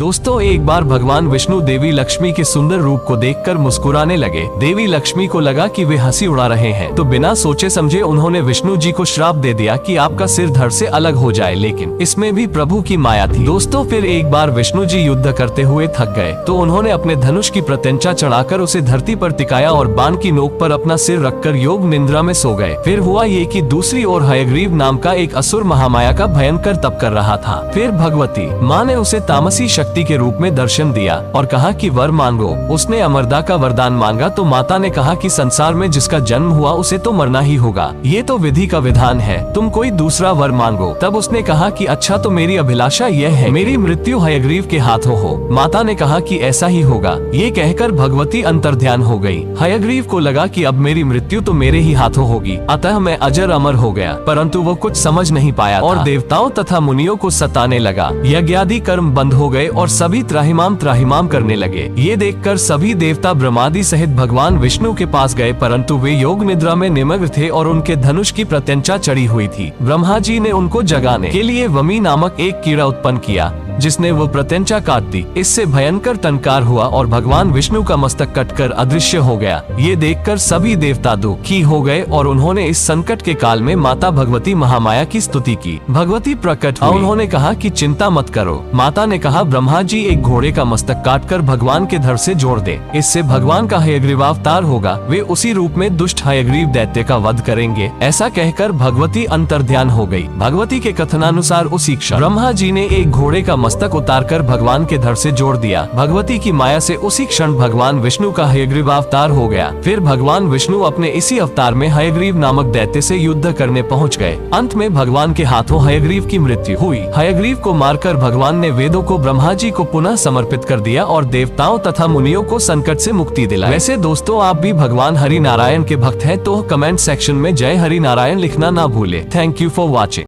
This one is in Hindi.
दोस्तों एक बार भगवान विष्णु देवी लक्ष्मी के सुंदर रूप को देखकर मुस्कुराने लगे। देवी लक्ष्मी को लगा कि वे हंसी उड़ा रहे हैं, तो बिना सोचे समझे उन्होंने विष्णु जी को श्राप दे दिया कि आपका सिर धड़ से अलग हो जाए, लेकिन इसमें भी प्रभु की माया थी। दोस्तों फिर एक बार विष्णु जी युद्ध करते हुए थक गए, तो उन्होंने अपने धनुष की प्रत्यंचा चढ़ाकर उसे धरती पर टिकाया और बाण की नोक पर अपना सिर रखकर योग निद्रा में सो गए। फिर हुआ ये कि दूसरी ओर हयग्रीव नाम का एक असुर महामाया का भयंकर तप कर रहा था। फिर भगवती माँ ने उसे तामसी शक्ति के रूप में दर्शन दिया और कहा कि वर मांगो। उसने अमरता का वरदान मांगा तो माता ने कहा कि संसार में जिसका जन्म हुआ उसे तो मरना ही होगा, ये तो विधि का विधान है, तुम कोई दूसरा वर मांगो। तब उसने कहा कि अच्छा तो मेरी अभिलाषा यह है, मेरी मृत्यु हयग्रीव के हाथों हो। माता ने कहा कि ऐसा ही होगा। ये कहकर भगवती अंतर्ध्यान हो गई। हयग्रीव को लगा कि अब मेरी मृत्यु तो मेरे ही हाथों होगी, अतः मैं अजर अमर हो गया। परंतु वो कुछ समझ नहीं पाया और देवताओं तथा मुनियों को सताने लगा। यज्ञादि कर्म बंद हो गए और सभी त्राहिमाम करने लगे। ये देखकर सभी देवता ब्रह्मादि सहित भगवान विष्णु के पास गए, परंतु वे योग निद्रा में निमग्न थे और उनके धनुष की प्रत्यंचा चढ़ी हुई थी। ब्रह्मा जी ने उनको जगाने के लिए वमी नामक एक कीड़ा उत्पन्न किया, जिसने वो प्रत्यंचा काट दी। इससे भयंकर टंकार हुआ और भगवान विष्णु का मस्तक कटकर अदृश्य हो गया। ये देखकर सभी देवता दुखी हो गए और उन्होंने इस संकट के काल में माता भगवती महामाया की स्तुति की। भगवती प्रकट हुई। उन्होंने कहा कि चिंता मत करो। माता ने कहा ब्रह्मा जी एक घोड़े का मस्तक काटकर भगवान के धड़ से जोड़ दे, इससे भगवान का हयग्रीवावतार होगा। वे उसी रूप में दुष्ट हयग्रीव दैत्य का वध करेंगे। ऐसा कहकर भगवती अंतर्ध्यान हो गई। भगवती के कथनानुसार उसी क्षण ब्रह्मा जी ने एक घोड़े का मस्तक उतारकर भगवान के धड़ से जोड़ दिया। भगवती की माया से उसी क्षण भगवान विष्णु का हयग्रीव अवतार हो गया। फिर भगवान विष्णु अपने इसी अवतार में हयग्रीव नामक दैत्य से युद्ध करने पहुंच गए। अंत में भगवान के हाथों हयग्रीव की मृत्यु हुई। हयग्रीव को मारकर भगवान ने वेदों को ब्रह्मा जी को पुनः समर्पित कर दिया और देवताओं तथा मुनियों को संकट से मुक्ति दिलाई। वैसे दोस्तों आप भी भगवान हरि नारायण के भक्त हैं तो कमेंट सेक्शन में जय हरि नारायण लिखना ना भूले। Thank you for watching.